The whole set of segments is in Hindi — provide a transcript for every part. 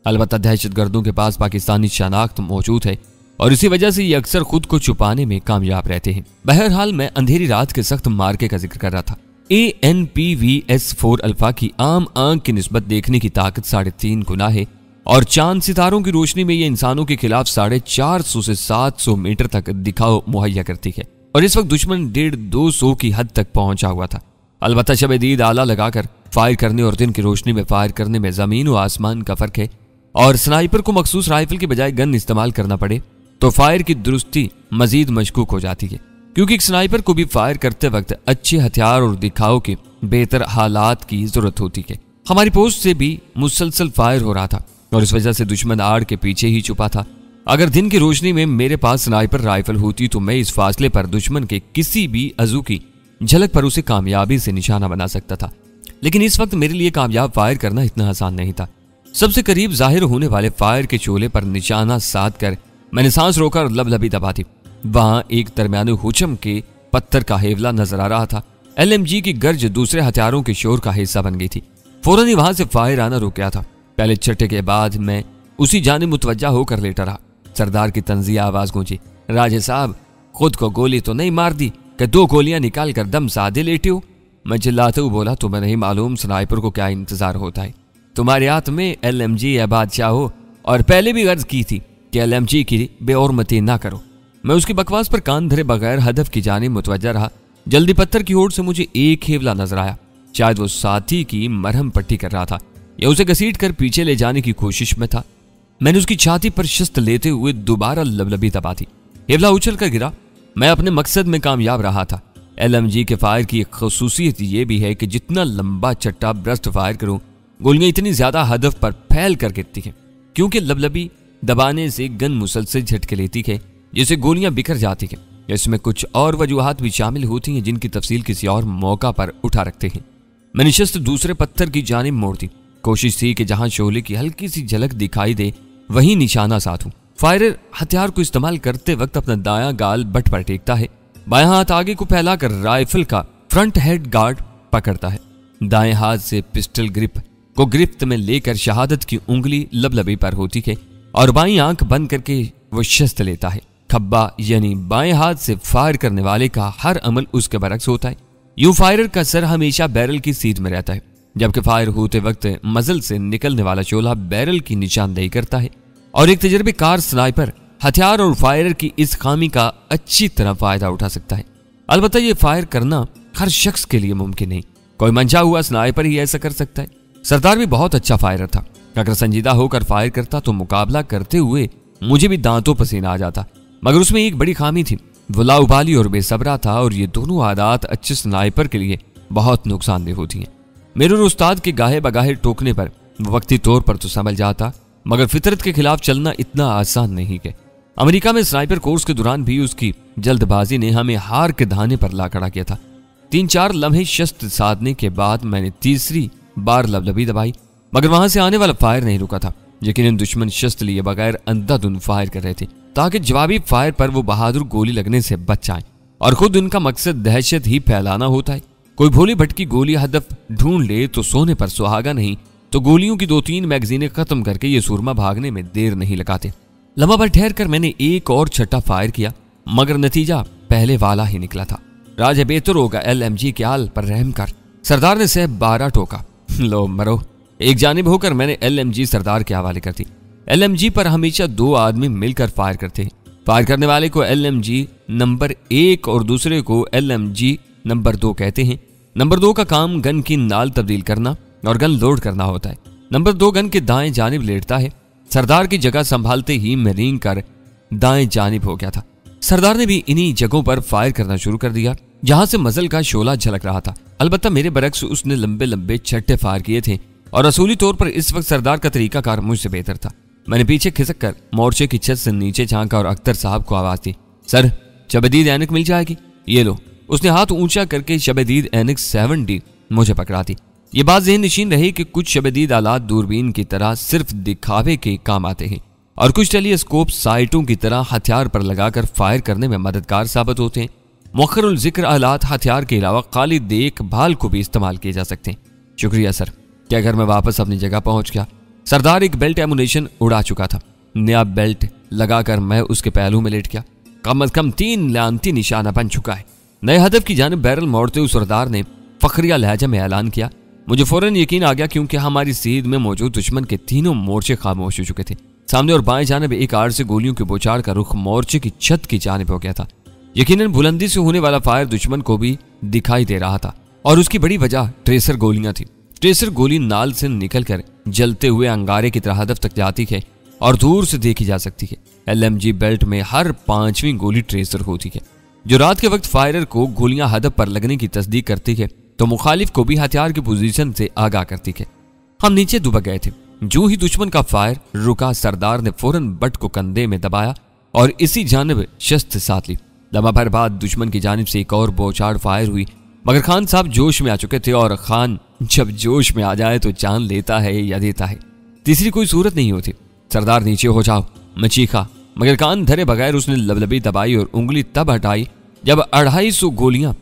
अलबत्ता दहशतगर्दों के पास पाकिस्तानी शनाख्त मौजूद है और इसी वजह से ये अक्सर खुद को छुपाने में कामयाब रहते हैं। बहरहाल मैं अंधेरी रात के सख्त मार्के का जिक्र कर रहा था। ANPVS4 अल्फा की आम आंख की निस्बत देखने की ताकत 3.5 गुना है और चांद सितारों की रोशनी में ये इंसानों के खिलाफ 450 से 700 मीटर तक दिखाव मुहैया करती है और इस वक्त दुश्मन 150-200 की हद तक पहुंचा हुआ था। अलबत्ता शब-ए-दीद आला लगाकर फायर करने और दिन की रोशनी में फायर करने में जमीन व आसमान का फर्क है और स्नाइपर को मखसूस राइफल के बजाय गन इस्तेमाल करना पड़े तो फायर की दुरुस्ती मजीद मशकूक हो जाती है, क्योंकि एक स्नाइपर को भी फायर करते वक्त अच्छे हथियार और दिखाव के बेहतर हालात की जरूरत होती है। हमारी पोस्ट से भी मुसलसल फायर हो रहा था और इस वजह से दुश्मन आड़ के पीछे ही छुपा था। अगर दिन की रोशनी में मेरे पास स्नाइपर राइफल होती तो मैं इस फासले पर दुश्मन के किसी भी अजू की झलक पर उसे कामयाबी से निशाना बना सकता था, लेकिन इस वक्त मेरे लिए कामयाब फायर करना इतना आसान नहीं था। सबसे करीब जाहिर होने वाले फायर के चोले पर निशाना साध कर मैंने सांस रोकर लबलबी दबा दी। वहां एक दरमियाने हुचम के पत्थर का हेवला नजर आ रहा था। LMG की गर्ज दूसरे हथियारों के शोर का हिस्सा बन गई थी। फौरन ही वहां से फायर आना रुक गया था। पहले छट्टे के बाद मैं उसी जानिब मुतवज्जा होकर लेटा रहा। सरदार की तंजिया आवाज गूंजी, राजे साहब खुद को गोली तो नहीं मार दी कि 2 गोलियां निकाल कर दम साधे लेटे हो? मैं चिल्लाते हुए बोला, तुम्हें नहीं मालूम स्नाइपर को क्या इंतजार होता है? तुम्हारे हाथ में LMG या बादशाह हो और पहले भी गर्ज की थी कि LMG की बेऔरमती ना करो। मैं उसकी बकवास पर कान धरे बगैर हदफ की जानिब मुतवज्जा रहा। जल्दी पत्थर की ओर से मुझे एक हेवला नजर आया। शायद वो साथी की मरहम पट्टी कर रहा था या उसे घसीट कर पीछे ले जाने की कोशिश में था। मैंने उसकी छाती पर शिस्त लेते हुए दोबारा लबलबी दबा दी। हेवला उछल कर गिरा। मैं अपने मकसद में कामयाब रहा था। LMG के फायर की एक खसूसियत यह भी है कि जितना लंबा चट्टा ब्रस्ट फायर करूं, गोलियां इतनी ज्यादा हदफ पर फैल कर गिरती हैं, क्योंकि लबलबी दबाने से गन मुसलसल झटके लेती है जिससे गोलियां बिखर जाती हैं। इसमें कुछ और वजूहात भी शामिल होती हैं जिनकी तफसील किसी और मौका पर उठा रखते हैं। मैंने शस्त्र दूसरे पत्थर की जानिब मोड़ दी। कोशिश थी कि जहां शोले की हल्की सी झलक दिखाई दे वहीं निशाना साधूं। फायरर हथियार को इस्तेमाल करते वक्त अपना दायां गाल बट पर टेकता है, बायां हाथ आगे को फैलाकर राइफल का फ्रंट हेड गार्ड पकड़ता है। दाएं हाथ से पिस्टल ग्रिप को गिरफ्त में लेकर शहादत की उंगली लबलबी पर होती है और बाईं आंख बंद करके वो शस्त्र लेता है। खब्बा यानी बाएं हाथ से फायर करने वाले का हर अमल उसके बरक्स होता है। यूं फायरर का सर हमेशा बैरल की सीध में रहता है, जबकि फायर होते वक्त मजल से निकलने वाला शोला बैरल की निशानदेही करता है और एक तजर्बेकार स्नाइपर हथियार और फायरर की इस खामी का अच्छी तरह फायदा उठा सकता है। अलबत्ता ये फायर करना हर शख्स के लिए मुमकिन नहीं, कोई मंचा हुआ स्नाइपर ही ऐसा कर सकता है। सरदार भी बहुत अच्छा फायरर था। अगर संजीदा होकर फायर करता तो मुकाबला करते हुए मुझे भी दांतों पसीना आ जाता, मगर उसमें एक बड़ी खामी थी, वो लाउबाली और बेसब्रा था और ये दोनों आदत अच्छे स्नाइपर के लिए बहुत नुकसानदेह होती हैं। मेरे उस्ताद के गाहे बगाहे टोकने पर वक्ती तौर पर तो समझ जाता, मगर फितरत के खिलाफ चलना इतना आसान नहीं है। अमेरिका में स्नाइपर कोर्स के दौरान भी उसकी जल्दबाजी ने हमें हार के धाने पर ला खड़ा किया था। 3-4 लम्हे शस्त्र साधने के बाद मैंने तीसरी बार लबलबी दबाई, मगर वहां से आने वाला फायर नहीं रुका था। यकीनन दुश्मन शस्त्र लिए बगैर अंधाधुंध फायर कर रहे थे ताकि जवाबी फायर पर वो बहादुर गोली लगने से बच जाएं, और खुद उनका मकसद दहशत ही फैलाना होता है। कोई भोली भटकी गोली हदफ ढूंढ ले तो सोने पर सुहागा नहीं, तो गोलियों की 2-3 मैगजीनें खत्म करके ये सूरमा भागने में देर नहीं लगाते। लम्हा भर ठहर कर मैंने एक और छठा फायर किया, मगर नतीजा पहले वाला ही निकला था। राज बेहतर होगा LMG के आल पर रहम कर, सरदार ने से 12 टोका। लो मरो। एक जानिब होकर मैंने LMG सरदार के हवाले कर दी। LMG पर हमेशा 2 आदमी मिलकर फायर करते हैं। फायर करने वाले को LMG नंबर 1 और दूसरे को LMG नंबर 2 कहते हैं। नंबर 2 का काम गन की नाल तब्दील करना और गन लोड करना होता है। नंबर 2 गन के दाएं जानिब लेटता है। सरदार की जगह संभालते ही मैं रींग कर दाएं जानिब हो गया था। सरदार ने भी इन्हीं जगहों पर फायर करना शुरू कर दिया जहां से मजल का शोला झलक रहा था। अलबत्ता मेरे बरक्स उसने लंबे लंबे छट्टे फायर किए थे और असूली तौर पर इस वक्त सरदार का तरीकाकार मुझसे बेहतर था। मैंने पीछे खिसक कर मोर्चे की छत से नीचे झांका और अख्तर साहब को आवाज दी, सर शब-ए-दीद ऐनक मिल जाएगी? ये लो। उसने हाथ ऊंचा करके शब-ए-दीद ऐनक 7D मुझे पकड़ा दी। ये बात ज़हन नशीन रही कि कुछ शब-ए-दीद आलात दूरबीन की तरह सिर्फ दिखावे के काम आते हैं और कुछ टेलीस्कोप साइटों की तरह हथियार पर लगाकर फायर करने में मददगार साबित होते हैं। मुअख्खरुल ज़िक्र आलात हथियार के अलावा खाली देखभाल को भी इस्तेमाल किए जा सकते हैं। शुक्रिया सर। क्या घर में वापस अपनी जगह पहुंच गया? सरदार एक बेल्ट एमुनेशन उड़ा चुका था। नया बेल्ट लगाकर मैं उसके पहलू में लेट गया। कम से कम 3 लानती निशाना बन चुका है। नए हदफ की जानिब बैरल मोड़ते हुए सरदार ने फखरिया लहजा में ऐलान किया। मुझे फौरन यकीन आ गया क्योंकि हमारी सीध में मौजूद दुश्मन के तीनों मोर्चे खामोश हो चुके थे। सामने और बाएं जानिब एक आड़ से गोलियों की बौछार का रुख मोर्चे की छत की जानिब हो गया था। यकीनन बुलंदी से होने वाला फायर दुश्मन को भी दिखाई दे रहा था और उसकी बड़ी वजह ट्रेसर गोलियां थी। ट्रेसर गोली नाल से निकलकर जलते हुए अंगारे की तरह हदफ तक जाती है और दूर से देखी जा सकती है। LMG बेल्ट में हर 5वीं गोली ट्रेसर होती है जो रात के वक्त फायरर को गोलियां हदफ पर लगने की तस्दीक करती है तो मुखालिफ को भी हथियार की पोजीशन से आगाह करती है। हम नीचे दुबक गए थे। जो ही दुश्मन का फायर रुका, सरदार ने फौरन बट को कंधे में दबाया और इसी जानिब शस्त्र साथ ली। लम्हा भर बाद दुश्मन की जानिब से एक और बौछार फायर हुई, मगर खान साहब जोश में आ चुके थे और खान जब जोश में आ जाए तो जान लेता है या देता है, तीसरी कोई सूरत नहीं होती। सरदार नीचे हो जाओ, मैं चीखा, मगर कान धरे बगैर उसने लबलबी दबाई और उंगली तब हटाई जब 250 गोलियां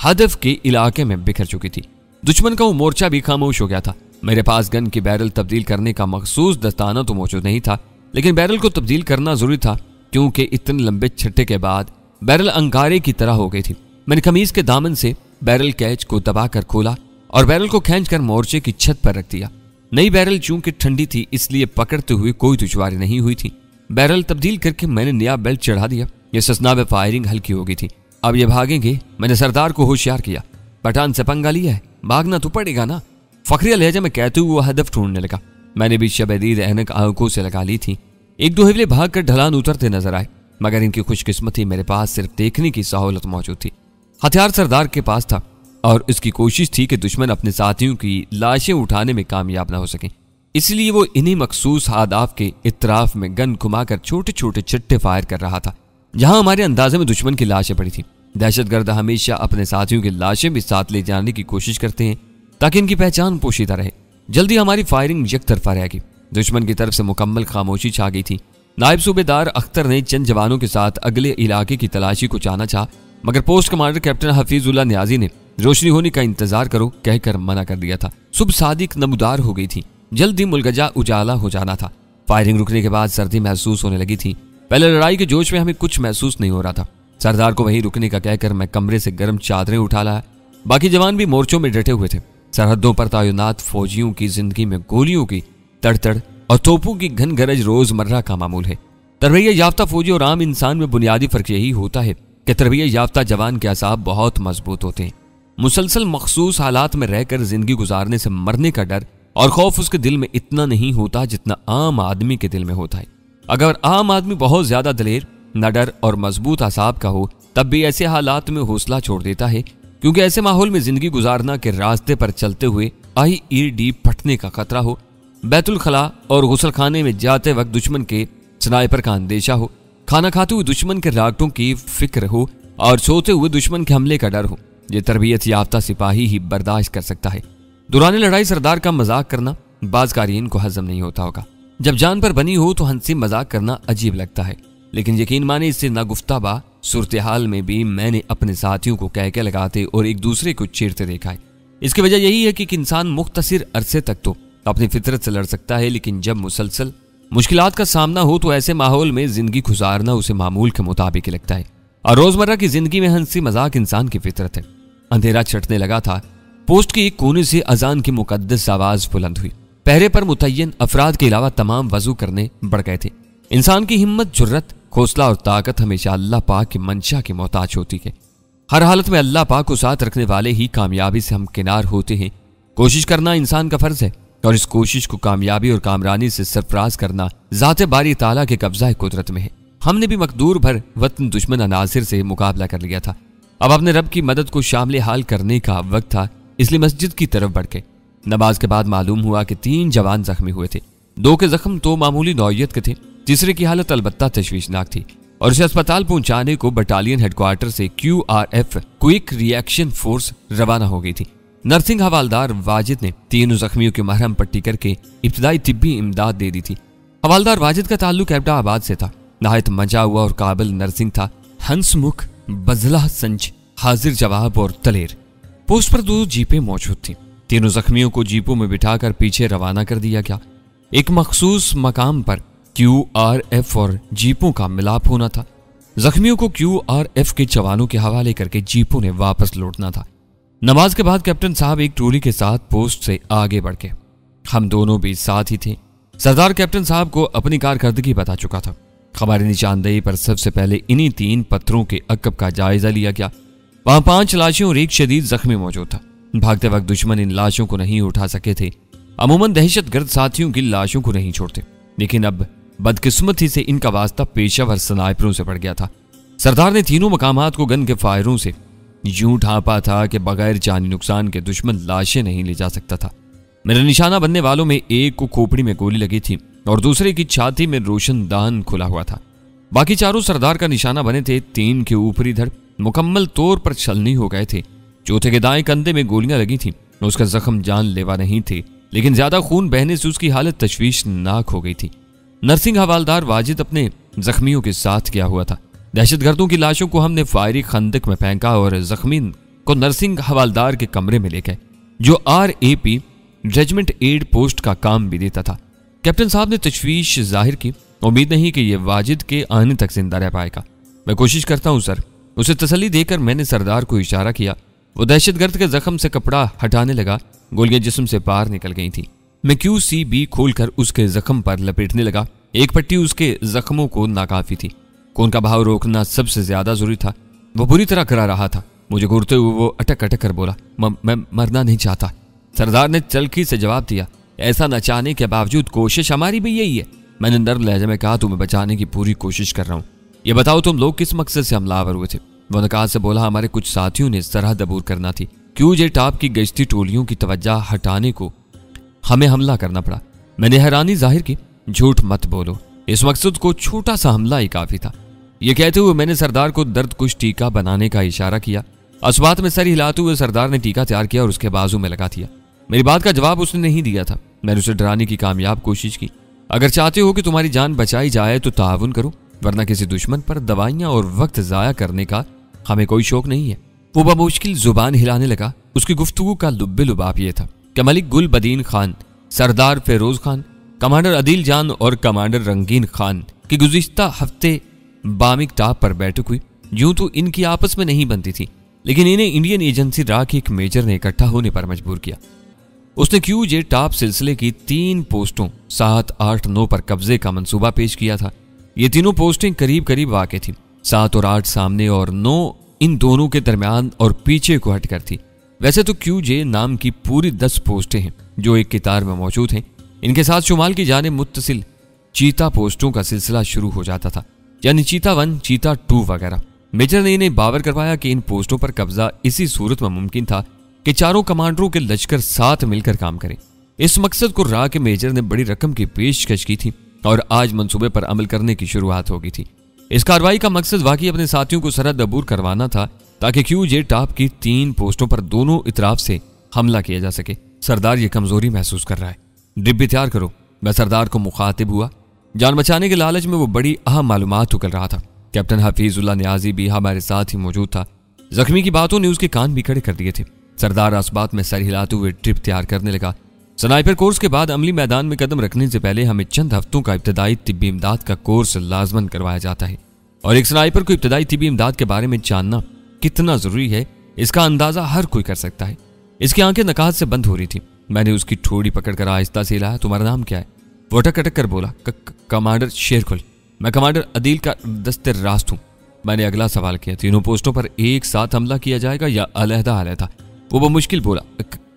हदफ के इलाके में बिखर चुकी थी। दुश्मन का वो मोर्चा भी खामोश हो गया था। मेरे पास गन की बैरल तब्दील करने का मखसूस दस्ताना तो मौजूद नहीं था, लेकिन बैरल को तब्दील करना जरूरी था क्योंकि इतने लंबे छट्टे के बाद बैरल अंगारे की तरह हो गई थी। मैंने कमीज के दामन से बैरल कैच को दबाकर खोला और बैरल को खींचकर मोर्चे की छत पर रख दिया। नई बैरल चूंकि ठंडी थी इसलिए पकड़ते हुए कोई दुश्वारी नहीं हुई थी। बैरल तब्दील करके मैंने नया बेल्ट चढ़ा दिया। यह ससना में फायरिंग हल्की हो गई थी। अब ये भागेंगे। मैंने सरदार को होशियार किया, पठान से पंगा लिया है, भागना तो पड़ेगा ना। फखरिया लहजे में कहते हुए वो हदफ ढूंढने लगा। मैंने भी शबदीद ऐनक आंखों से लगा ली थी। 1-2 हिवले भागकर ढलान उतरते नजर आए, मगर इनकी खुशकिस्मती मेरे पास सिर्फ देखने की सहूलत मौजूद थी। हथियार सरदार के पास था और उसकी कोशिश थी कि दुश्मन अपने साथियों की लाशें उठाने में कामयाब न हो सके, इसलिए वो इन्हीं मखसूस आदाफ के इतराफ में गन घुमाकर छोटे छोटे चिट्टे फायर कर रहा था जहां हमारे अंदाजे में दुश्मन की लाशें पड़ी थी। दहशतगर्द हमेशा अपने साथियों की लाशें भी साथ ले जाने की कोशिश करते हैं ताकि इनकी पहचान पोशीदा रहे। जल्दी हमारी फायरिंग एक तरफा रह गई। दुश्मन की तरफ से मुकम्मल खामोशी छा गई थी। नायब सूबेदार अख्तर ने चंद जवानों के साथ अगले इलाके की तलाशी को जाना चाहा, मगर post commander captain Hafizullah Niazi ने रोशनी होने का इंतजार करो कहकर मना कर दिया था। सुबह सादिक नमूदार हो गई थी, जल्दी मुलगजा उजाला हो जाना था। फायरिंग रुकने के बाद सर्दी महसूस होने लगी थी। पहले लड़ाई के जोश में हमें कुछ महसूस नहीं हो रहा था। सरदार को वहीं रुकने का कहकर मैं कमरे से गर्म चादरें उठा लाया। बाकी जवान भी मोर्चों में डटे हुए थे। सरहदों पर तैनात फौजियों की जिंदगी में गोलियों की तड़तड़ और तोपों की घन गरज रोजमर्रा का मामूल है। तरबियत याफ्ता फौजी और आम इंसान में बुनियादी फर्क यही होता है कि तरबियत याफ्ता जवान के असाब बहुत मजबूत होते हैं। मुसलसल मखसूस हालात में रहकर जिंदगी गुजारने से मरने का डर और खौफ उसके दिल में इतना नहीं होता जितना आम आदमी के दिल में होता है। अगर आम आदमी बहुत ज्यादा दलेर, नडर और मजबूत असाब का हो तब भी ऐसे हालात में हौसला छोड़ देता है, क्योंकि ऐसे माहौल में जिंदगी गुजारना के रास्ते पर चलते हुए IED फटने का खतरा हो, बैतुल खला और गुसल खाने में जाते वक्त दुश्मन के स्नाइपर का अंदेशा हो, खाना खाते हुए दुश्मन के राकटों की फिक्र हो और सोते हुए दुश्मन के हमले का डर हो। ये तरबियत याफ्ता सिपाही ही बर्दाश्त कर सकता है। दौरान लड़ाई सरदार का मजाक करना बाज कारीन को हजम नहीं होता होगा। जब जान पर बनी हो तो हंसी मजाक करना अजीब लगता है, लेकिन यकीन माने इससे नागुफ्ताबा सूरत हाल में भी मैंने अपने साथियों को कहके लगाते और एक दूसरे को चीरते देखा है। इसकी वजह यही है कि इंसान मुख्तसिर अरसे तक तो अपनी फितरत से लड़ सकता है, लेकिन जब मुसलसल मुश्किलात का सामना हो तो ऐसे माहौल में जिंदगी गुजारना उसे मामूल के मुताबिक ही लगता है। और रोजमर्रा की जिंदगी में हंसी मजाक इंसान की फितरत है। अंधेरा छटने लगा था। पोस्ट के एक कोने से अजान की मुकद्दस आवाज बुलंद हुई। पहरे पर मुतय्यन अफराद के अलावा तमाम वजू करने बढ़ गए थे। इंसान की हिम्मत, जुर्रत, हौसला और ताकत हमेशा अल्लाह पाक की मंशा की मोहताज होती है। हर हालत में अल्लाह पाक को साथ रखने वाले ही कामयाबी से हमकिनार होते हैं। कोशिश करना इंसान का फर्ज है और इस कोशिश को कामयाबी और कामरानी से सरफराज करना ज़ाते बारी ताला के कब्जा कुदरत में है। हमने भी मकदूर भर वतन दुश्मन अनासिर से मुकाबला कर लिया था। अब अपने रब की मदद को शामिल हाल करने का वक्त था, इसलिए मस्जिद की तरफ बढ़ गए। नमाज के बाद मालूम हुआ कि 3 जवान जख्मी हुए थे। 2 के जख्म तो मामूली नौयत के थे, तीसरे की हालत अलबत्ता तशवीशनाक थी और उसे अस्पताल पहुंचाने को बटालियन हेडक्वार्टर से QRF क्विक रिएक्शन फोर्स रवाना हो गई थी। नर्सिंग हवालदार वाजिद ने 3 जख्मियों की मरहम पट्टी करके इब्तदाई तिब्बी इमदाद दे दी थी। हवालदार वाजिद का ताल्लुक एबटाबाद से था। नहायत मजा हुआ और काबिल नर्सिंग था। हंसमुख, बजला संच, हाजिर जवाब और तलेर। पोस्ट पर 2 जीपें मौजूद थी। 3 जख्मियों को जीपों में बिठाकर पीछे रवाना कर दिया गया। एक मखसूस मकाम पर QRF और जीपों का मिलाप होना था। जख्मियों को QRF के जवानों के हवाले करके जीपों ने वापस लौटना था। नमाज के बाद कैप्टन साहब एक टोली के साथ पोस्ट से आगे बढ़ गए। हम दोनों भी साथ ही थे। सरदार कैप्टन साहब को अपनी कारकर्दगी बता चुका था। हमारी निशानदेही पर सबसे पहले इन्हीं 3 पत्थरों के अक्ब का जायजा लिया गया। वहां 5 लाशें और एक शदीद जख्मी मौजूद था। भागते वक्त दुश्मन इन लाशों को नहीं उठा सके थे। अमूमन दहशतगर्द साथियों की लाशों को नहीं छोड़ते, लेकिन अब बदकिस्मती से इनका वास्ता पेशावर स्नाइपरों से पड़ गया था। सरदार ने तीनों मकामात को गन के फायरों से यूं ढांपा था कि बगैर जानी नुकसान के दुश्मन लाशें नहीं ले जा सकता था। मेरे निशाना बनने वालों में एक को खोपड़ी में गोली लगी थी और दूसरे की छाती में रोशनदान खुला हुआ था। बाकी चारों सरदार का निशाना बने थे। 3 के ऊपरी धड़ मुकम्मल तौर पर छलनी हो गए थे। चौथे के दाएं कंधे में गोलियां लगी थी। उसका जख्म जानलेवा नहीं थे, लेकिन ज्यादा खून बहने से उसकी हालत तशवीशनाक हो गई थी। नरसिंह हवालदार वाजिद अपने जख्मियों के साथ गया हुआ था। दहशतगर्दों की लाशों को हमने फायरी खंदक में फेंका और जख्मी को नरसिंह हवालदार के कमरे में ले गए, जो RAP रेजिमेंट एड पोस्ट का काम भी देता था। कैप्टन साहब ने तशवीश जाहिर की। उम्मीद नहीं कि यह वाजिद के आने तक जिंदा रह पाएगा। मैं कोशिश करता हूं सर। उसे तसल्ली देकर मैंने सरदार को इशारा किया। वो दहशतगर्द के जख्म से कपड़ा हटाने लगा। गोलियां जिस्म से पार निकल गई थी। मैं QCB खोलकर उसके जख्म पर लपेटने लगा। एक पट्टी उसके जख्मों को नाकाफी थी। खून का बहाव रोकना सबसे ज्यादा जरूरी था। वो बुरी तरह करा रहा था। मुझे घूरते हुए वो अटक अटक कर बोला, मैं मरना नहीं चाहता। सरदार ने चलखी से जवाब दिया, ऐसा न चाहने के बावजूद कोशिश हमारी भी यही है। मैंने नर्म लहजे में कहा, तुम्हें बचाने की पूरी कोशिश कर रहा हूँ। ये बताओ तुम लोग किस मकसद से हमलावर हुए थे? वो नकाज से बोला, हमारे कुछ साथियों ने सरहद अबूर करना थी। QJ टॉप की गश्ती टोलियों की तवज्जो हटाने को हमें हमला करना पड़ा। मैंने हैरानी जाहिर की। झूठ मत बोलो, इस मकसद को छोटा सा हमला ही काफी था। ये कहते हुए मैंने सरदार को दर्द कुछ टीका बनाने का इशारा किया। अस्बात में सर हिलाते हुए सरदार ने टीका तैयार किया और उसके बाजू में लगा दिया। मेरी बात का जवाब उसने नहीं दिया था। मैंने उसे डराने की कामयाब कोशिश की। अगर चाहते हो कि तुम्हारी जान बचाई जाए तो ताउन करो, वरना किसी दुश्मन पर दवाइयां और वक्त जाया करने का हमें कोई शौक नहीं है। वो बमुश्किल जुबान हिलाने लगा। उसकी गुफ्तगू का लुब्बे लुबाब ये था कि मलिक गुल बदीन खान, सरदार फेरोज खान, कमांडर अदील जान और कमांडर रंगीन खान की गुज़िश्ता हफ्ते बामिक टाप पर बैठक हुई। यूं तो इनकी आपस में नहीं बनती थी, लेकिन इन्हें इंडियन एजेंसी रा के एक मेजर ने इकट्ठा होने पर मजबूर किया। उसने QJ टॉप सिलसिले की 3 पोस्टों 7, 8, 9 पर कब्जे का मंसूबा पेश किया था। ये तीनों पोस्टें करीब करीब वाक़ थी। 7 और 8 सामने और 9 इन दोनों के दरमियान और पीछे को हटकर थी। वैसे तो QJ नाम की पूरी 10 पोस्टें हैं जो एक कितार में मौजूद हैं। इनके साथ शुमाल की जाने मुत्तसिल चीता पोस्टों का सिलसिला शुरू हो जाता था, यानी चीता 1, चीता 2 वगैरह। मेजर ने इन्हें बावर करवाया कि इन पोस्टों पर कब्जा इसी सूरत में मुमकिन था कि चारों कमांडरों के लश्कर साथ मिलकर काम करें। इस मकसद को रा के मेजर ने बड़ी रकम की पेशकश की थी और आज मंसूबे पर अमल करने की शुरुआत हो गई थी। इस कार्रवाई का मकसद वाकई अपने साथियों को सरहद अबूर करवाना था, ताकि QJ टॉप की 3 पोस्टों पर दोनों इतराफ से हमला किया जा सके। सरदार ये कमजोरी महसूस कर रहा है, डिब्बी तैयार करो। मैं सरदार को मुखातिब हुआ। जान बचाने के लालच में वो बड़ी अहम मालूमात उगल रहा था। कैप्टन हफीजुल्लाह न्याजी भी हमारे साथ ही मौजूद था। जख्मी की बातों ने उसके कान भी खड़े कर दिए थे। सरदार असबात में सर हिलाते हुए ट्रिप तैयार करने लगा। स्नाइपर कोर्स के बाद अमली मैदान में कदम रखने से पहले हमें चंद हफ्तों का इब्तदाई तिब्बी इमदाद का कोर्स लाजमन करवाया जाता है, और एक स्नाइपर को इब्तदाई तिब्बी इमदाद के बारे में जानना कितना जरूरी है इसका अंदाजा हर कोई कर सकता है। इसकी आंखें नकाज से बंद हो रही थी। मैंने उसकी ठोड़ी पकड़कर आहिस्ता से हिलाया। तुम्हारा नाम क्या है? वो अटक अटक कर बोला, कमांडर शेरकुल। मैं कमांडर अदील का दस्ते रास्त हूँ। मैंने अगला सवाल किया, तीनों पोस्टों पर एक साथ हमला किया जाएगा या अलहदा अलहदा? वो मुश्किल बोला,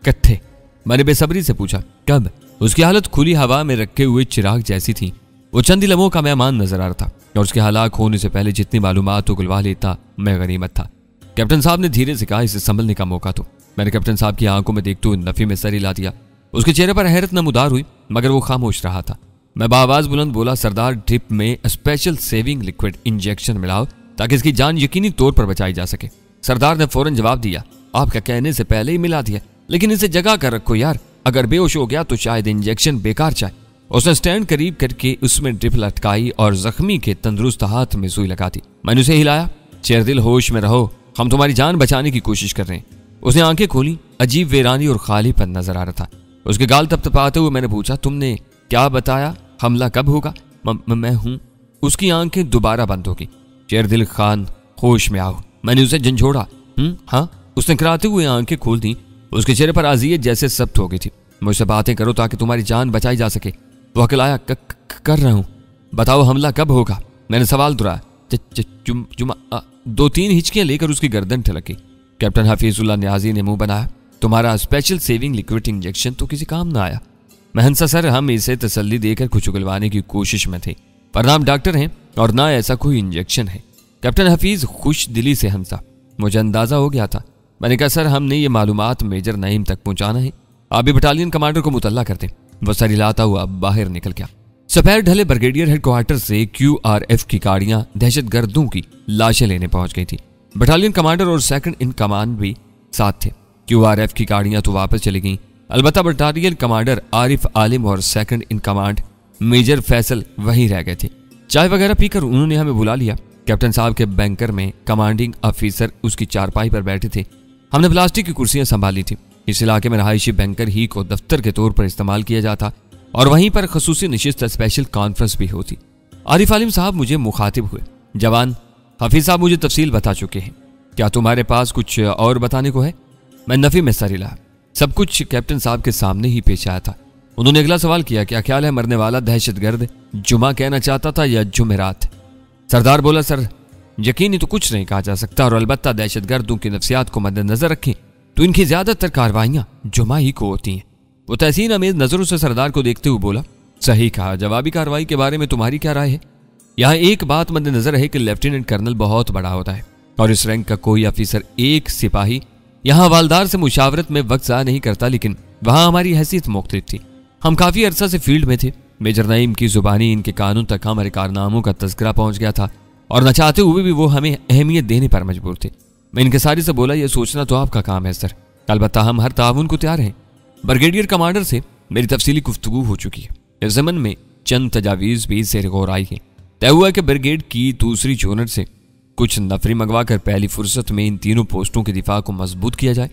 कत्थे। मैंने बेसब्री से पूछा, कब? उसकी हालत खुली हवा में रखे हुए चिराग जैसी थी। वो चंद लम्हों का मेहमान नजर आ रहा था और उसके हलाक होने से पहले जितनी मालूमात उगलवा लेता मैं गनीमत था। कैप्टन साहब ने धीरे से कहा, इसे संभलने का मौका तो। मैंने कैप्टन साहब की आंखों में देखते हुए नफी में सर हिला दिया। उसके चेहरे पर हैरत नमूदार हुई, मगर वो खामोश रहा था। मैं बाआवाज बुलंद बोला, सरदार ड्रिप में स्पेशल सेविंग लिक्विड इंजेक्शन मिलाओ ताकि इसकी जान यकीनी तौर पर बचाई जा सके। सरदार ने फौरन जवाब दिया, आपका कहने से पहले ही मिला दिया, लेकिन इसे जगा कर रखो यार, अगर बेहोश हो गया तो शायद इंजेक्शन बेकार जाए। उसने स्टैंड करीब करके उसमें ड्रिप लटकाई और जख्मी के तंदुरुस्त हाथ में सुई लगा दी। मैंने उसे हिलाया, शेरदिल होश में रहो, हम तुम्हारी जान बचाने की कोशिश कर रहे हैं। उसने आंखें खोली, अजीब वीरानी और खालीपन नजर आ रहा था। उसके गाल तपतपाते हुए मैंने पूछा, तुमने क्या बताया? हमला कब होगा? मैं हूं। उसकी आंखें दोबारा बंद हो गई। शेरदिल खान, होश में आओ, मैंने उसे झंझोड़ा। हाँ। उसने कराते हुए आंखें खोल दी। उसके चेहरे पर अज़ियत जैसे सब्त हो गई थी। मुझसे बातें करो ताकि तुम्हारी जान बचाई जा सके। वो अकलाया, कर रहा हूं। बताओ हमला कब होगा? मैंने सवाल दोहराया। 2-3 हिचकियां लेकर उसकी गर्दन ठलकी। कैप्टन हफीजुल्लाह न्याजी ने मुंह बनाया। तुम्हारा स्पेशल सेविंग लिक्विड इंजेक्शन तो किसी काम ना आया। मैं हंसा। सर, हम इसे तसल्ली देकर कुछ उगलवाने की कोशिश में थे, पर ना हम डॉक्टर हैं और ना ऐसा कोई इंजेक्शन है। कैप्टन हफीज खुश दिली से हंसा। मुझे अंदाजा हो गया था। मैंने कहा, सर, हमने ये मालूमात मेजर नईम तक पहुंचाना है। आप भी बटालियन कमांडर को मुतल्ला करते। वो सर हिलाता हुआ बाहर निकल गया। सफेद ढले ब्रिगेडियर हेडक्वार्टर से QRF की गाड़ियां दहशतगर्दों की लाशें लेने पहुंच गई थी। बटालियन कमांडर और सेकंड इन कमांड भी साथ थे। QRF की गाड़ियां तो वापस चली गईं, अलबत्ता बटालियन कमांडर आरिफ आलिम और second in command major Faisal वहीं रह गए थे। चाय वगैरह पीकर उन्होंने हमें बुला लिया। कैप्टन साहब के बैंकर में कमांडिंग ऑफिसर उसकी चारपाई पर बैठे थे। हमने प्लास्टिक की कुर्सियां संभाली थी। इस इलाके में रहायशी बैंकर ही को दफ्तर के तौर पर इस्तेमाल किया जाता और वहीं पर खसूसी नशिस्त स्पेशल कॉन्फ्रेंस भी होती। आरिफ आलिम साहब मुझे मुखातिब हुए। जवान, हफीज साहब मुझे तफसील बता चुके हैं, क्या तुम्हारे पास कुछ और बताने को है? मैं नफी में सर हिला। सब कुछ कैप्टन साहब के सामने ही पेश आया था। उन्होंने अगला सवाल किया, क्या ख्याल है मरने वाला दहशतगर्द जुमा कहना चाहता था या जुमेरात? सरदार बोला, सर, यकीनी तो कुछ नहीं कहा जा सकता और अलबत्ता दहशतगर्दों की नफ्सियात को मद्देनजर रखें तो इनकी ज्यादातर कार्रवाइयां जुमा ही को होती हैं। वो तहसीन अमेज नजरों से सरदार को देखते हुए बोला, सही कहा। जवाबी कार्रवाई के बारे में तुम्हारी क्या राय है? यहाँ एक बात मद्देनजर है कि लेफ्टिनेंट कर्नल बहुत बड़ा होता है और इस रैंक का कोई ऑफिसर एक सिपाही यहाँ हवालदार से मुशावरत में वक्त ज़ाया नहीं करता, लेकिन वहां हमारी हैसियत मुख्तलिफ थी। हम काफी अरसा से फील्ड में थे। मेजर नईम की जुबानी इनके कानून तक हमारे कारनामों का तस्करा पहुंच गया था और न चाहते हुए भी वो हमें अहमियत देने पर मजबूर थे। मैं इनके सारी से बोला, यह सोचना तो आपका काम है सर, अलबत्ता हम हर ताउन को तैयार हैं। ब्रिगेडियर कमांडर से मेरी तफसीली गुफ्तगू हो चुकी है। इस ज़मन में चंद तजावीज़ भी ज़ेर गौर आई हैं। तय हुआ कि ब्रिगेड की दूसरी यूनिट से कुछ नफरी मंगवा कर पहली फुर्सत में इन तीनों पोस्टों के दिफा को मजबूत किया जाए।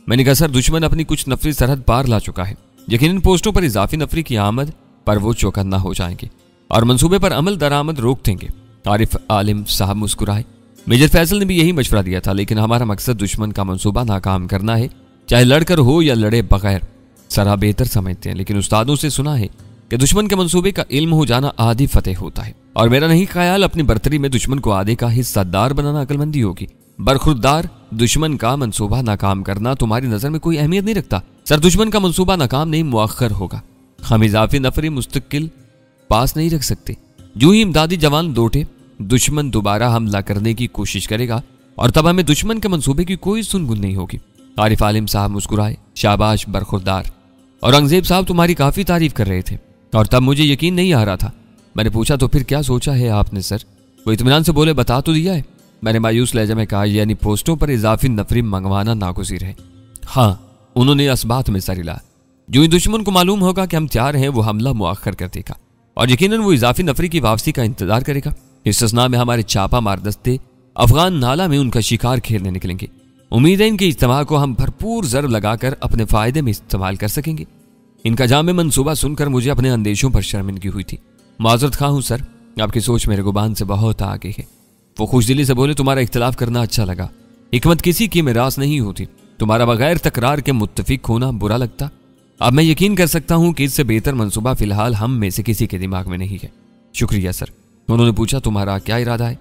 मैंने कहा, सर, दुश्मन अपनी कुछ नफरी सरहद पार ला चुका है। यकीनन पोस्टों पर इजाफी नफरी की आमद पर वो चौकन्ना हो जाएंगे और मंसूबे पर अमल दरामद रोक देंगे। आरिफ आलिम साहब मुस्कुराए। मेजर फैसल ने भी यही मशवरा दिया था, लेकिन हमारा मकसद दुश्मन का मंसूबा नाकाम करना है, चाहे लड़कर हो या लड़े बगैर। सर, आप बेहतर समझते हैं, लेकिन उस्तादों से सुना है कि दुश्मन के मंसूबे का इल्म हो जाना आधी फतेह होता है और मेरा नहीं ख्याल अपनी बर्तरी में दुश्मन को आधे का हिस्सेदार बनाना अक्लमंदी होगी। बरखुरदार दुश्मन का मंसूबा नाकाम करना तुम्हारी नजर में कोई अहमियत नहीं रखता। सर, दुश्मन का मंसूबा नाकाम नहीं मुअख्खर होगा। हम इजाफी नफरी मुस्तकिल पास नहीं रख सकते। जो ही इमदादी जवान लौटे, दुश्मन दोबारा हमला करने की कोशिश करेगा और तब हमें दुश्मन के मंसूबे की कोई सुनगुन नहीं होगी। आरिफ आलिम साहब मुस्कुराए। शाबाश बरखुरदार। औरंगजेब साहब तुम्हारी काफी तारीफ कर रहे थे और तब मुझे यकीन नहीं आ रहा था। मैंने पूछा, तो फिर क्या सोचा है आपने सर? वो इत्मीनान से बोले, बता तो दिया है। मैंने मायूस लहजे में कहा, यानी पोस्टों पर इजाफी नफरी मंगवाना नागुज़ीर है। हाँ, उन्होंने इस बात में सर हिलाया। जो ही दुश्मन को मालूम होगा कि हम तैयार हैं, वो हमला मुअख्खर कर देगा और यकीनन वो इजाफी नफरी की वापसी का इंतजार करेगा। इस्तिस्ना में हमारे छापा मार दस्ते अफगान नाला में उनका शिकार खेलने निकलेंगे। उम्मीद है इनके इज्तिमा को हम भरपूर ज़र्ब लगाकर अपने फायदे में इस्तेमाल कर सकेंगे। इनका जामे मंसूबा सुनकर मुझे अपने अंदेशों पर शर्मिंदगी हुई थी। माजरत खा हूं सर, आपकी सोच मेरे गुबान से बहुत आगे है। वो खुशदिली से बोले, तुम्हारा इख्तिलाफ करना अच्छा लगा। हिकमत किसी की मिरास नहीं होती। तुम्हारा बगैर तकरार के मुत्तफिक होना बुरा लगता। अब मैं यकीन कर सकता हूं कि इससे बेहतर मंसूबा फिलहाल हम में से किसी के दिमाग में नहीं है। शुक्रिया सर। उन्होंने पूछा, तुम्हारा क्या इरादा है?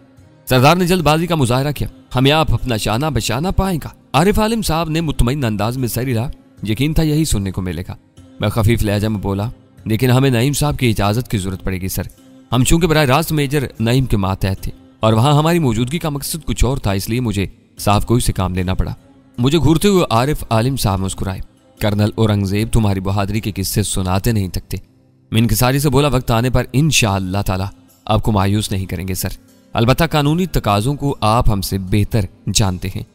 सरदार ने जल्दबाजी का मुजाहरा किया। हमें आप अपना शाना बचाना पाएगा। आरिफ आलिम साहब ने मुतमईन अंदाज में सर हिला। यकीन था यही सुनने को मिलेगा। मैं खफीफ लहजा में बोला, लेकिन हमें नईम साहब की इजाजत की जरूरत पड़ेगी सर। हम चूंकि बराह रास्त मेजर नईम के मातहत थे और वहां हमारी मौजूदगी का मकसद कुछ और था, इसलिए मुझे साफ कोई से काम लेना पड़ा। मुझे घूरते हुए आरिफ आलिम साहब मुस्कुराए। कर्नल औरंगजेब तुम्हारी बहादुरी के किस्से सुनाते नहीं थकते। मैं इंकिसारी से बोला, वक्त आने पर इंशाअल्लाह ताला आपको मायूस नहीं करेंगे सर। अलबत्ता कानूनी तकाजों को आप हमसे बेहतर जानते हैं।